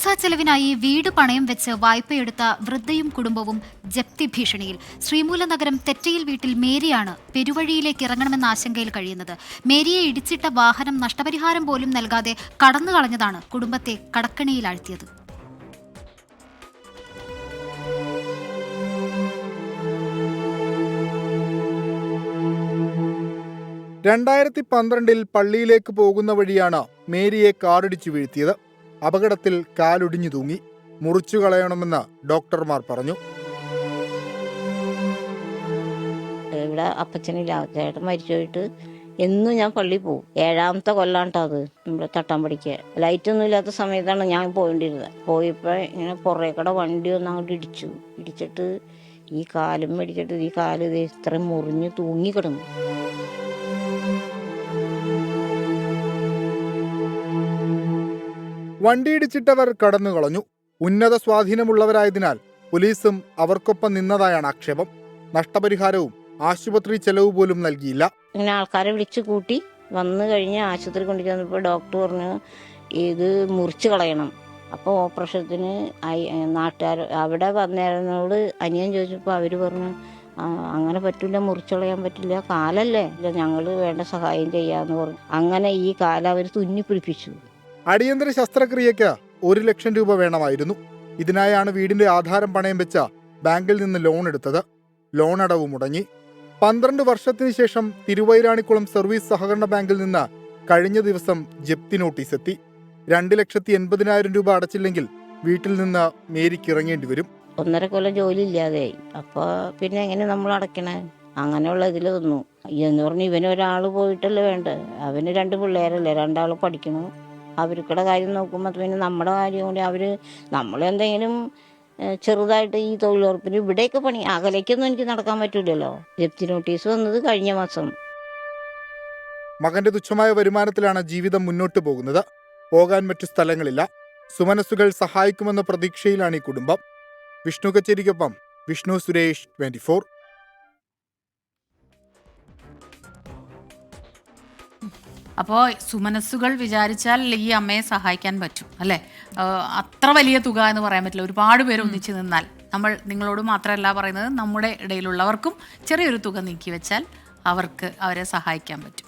ചികിത്സാ ചെലവിനായി വീട് പണയം വെച്ച് വായ്പയെടുത്ത വൃദ്ധയും കുടുംബവും ജപ്തി ഭീഷണിയിൽ. ശ്രീമൂലനഗരം തെറ്റയിൽ വീട്ടിൽ മേരിയാണ് പെരുവഴിയിലേക്ക് ഇറങ്ങണമെന്ന ആശങ്കയിൽ കഴിയുന്നത്. മേരിയെ ഇടിച്ചിട്ട വാഹനം നഷ്ടപരിഹാരം പോലും നൽകാതെ കടന്നുകളഞ്ഞതാണ് കുടുംബത്തെ കടക്കണിയിലാഴ്ത്തിയത്. 2012 പള്ളിയിലേക്ക് പോകുന്ന വഴിയാണ് മേരിയെ കാറിടിച്ചു വീഴ്ത്തിയത്. അപകടത്തിൽ കാലൊടിഞ്ഞു തൂങ്ങി. മുറിച്ചു കളയണമെന്ന് ഡോക്ടർമാർ പറഞ്ഞു. ഇവിടെ അപ്പച്ചനില്ല, ചേട്ടൻ മരിച്ചു പോയിട്ട് എന്നും ഞാൻ പള്ളിയിൽ പോകും. 7ാമത്തെ കൊല്ലാട്ടോ അത്. നമ്മുടെ തട്ടാമ്പടിക്ക് ലൈറ്റൊന്നും ഇല്ലാത്ത സമയത്താണ് ഞാൻ പോയിട്ടിരുന്നത്. പോയപ്പോൾ ഇങ്ങനെ പുറകേക്കടെ വണ്ടി ഒന്ന് അങ്ങോട്ട് ഇടിച്ചിട്ട് ഈ കാലും മേടിച്ചിട്ട് ഈ കാല് ഇത്രയും മുറിഞ്ഞ് തൂങ്ങിക്കിടന്നു. വണ്ടിയിടിച്ചിട്ടവർ കടന്നുകളഞ്ഞു. ഉന്നത സ്വാധീനമുള്ളവരായതിനാൽ പോലീസും അവർക്കൊപ്പം നിന്നതായാണ് ആക്ഷേപം. നഷ്ടപരിഹാരവും ആശുപത്രി ചെലവ് പോലും നൽകിയില്ല. ഇങ്ങനെ ആൾക്കാരെ വിളിച്ചു കൂട്ടി വന്നു കഴിഞ്ഞ് ആശുപത്രി കൊണ്ടുവന്നപ്പോൾ ഡോക്ടർ പറഞ്ഞു ഇത് മുറിച്ച് കളയണം. അപ്പോൾ ഓപ്പറേഷത്തിന് നാട്ടുകാർ അവിടെ വന്നവരോട് അനിയൻ ചോദിച്ചപ്പോൾ അവർ പറഞ്ഞു അങ്ങനെ പറ്റില്ല, മുറിച്ച് കളയാൻ പറ്റില്ല, കാലല്ലേ, ഞങ്ങൾ വേണ്ട സഹായം ചെയ്യാമെന്ന് പറഞ്ഞു. അങ്ങനെ ഈ കാലം അവർ തുന്നി പിടിപ്പിച്ചു. അടിയന്തര ശസ്ത്രക്രിയയ്ക്ക് 1 ലക്ഷം രൂപ വേണമായിരുന്നു. ഇതിനായാണ് വീടിന്റെ ആധാരം പണയം വെച്ച ബാങ്കിൽ നിന്ന് ലോൺ എടുത്തത്. ലോൺ അടവ് മുടങ്ങി. 12 വർഷത്തിന് ശേഷം തിരുവൈരാണിക്കുളം സർവീസ് സഹകരണ ബാങ്കിൽ നിന്ന് കഴിഞ്ഞ ദിവസം ജപ്തി നോട്ടീസ് എത്തി. 2,80,000 രൂപ അടച്ചില്ലെങ്കിൽ വീട്ടിൽ നിന്ന് മേരിക്ക് ഇറങ്ങേണ്ടി വരും. 1.5 കൊല്ലം ജോലി ഇല്ലാതെയായി. അപ്പോൾ പിന്നെ എങ്ങനെ നമ്മൾ അടയ്ക്കണേ? അങ്ങനെയുള്ള ഇതിൽ തന്നു. എന്ന് പറഞ്ഞ് ഇവന് ഒരാൾ പോയിട്ടല്ലേ വേണ്ട, അവന് 2 പിള്ളേരല്ലേ, 2 ആൾ പഠിക്കണം. അവർക്കുടെ കാര്യം നോക്കുമ്പോൾ പിന്നെ നമ്മുടെ കാര്യം കൂടി നമ്മളെന്തെങ്കിലും ചെറുതായിട്ട് ഈ തൊഴിലുറപ്പിന് ഇവിടെയൊക്കെ പണി അകലേക്കൊന്നും എനിക്ക് നടക്കാൻ പറ്റില്ലല്ലോ. ജപ്തി നോട്ടീസ് വന്നത് കഴിഞ്ഞ മാസം. മകന്റെ തുച്ഛമായ വരുമാനത്തിലാണ് ജീവിതം മുന്നോട്ട് പോകുന്നത്. പോകാൻ മറ്റു സ്ഥലങ്ങളില്ല. സുമനസ്സുകൾ സഹായിക്കുമെന്ന പ്രതീക്ഷയിലാണ് ഈ കുടുംബം. വിഷ്ണു കച്ചേരിക്കൊപ്പം വിഷ്ണു സുരേഷ്, 24. അപ്പോൾ സുമനസ്സുകൾ വിചാരിച്ചാൽ ഈ അമ്മയെ സഹായിക്കാൻ പറ്റും അല്ലേ? അത്ര വലിയ തുക എന്ന് പറയാൻ പറ്റില്ല. ഒരുപാട് പേര് ഒന്നിച്ച് നിന്നാൽ, നിങ്ങളോട് മാത്രമല്ല പറയുന്നത്, നമ്മുടെ ഇടയിലുള്ളവർക്കും ചെറിയൊരു തുക നീക്കി വെച്ചാൽ അവരെ സഹായിക്കാൻ പറ്റും.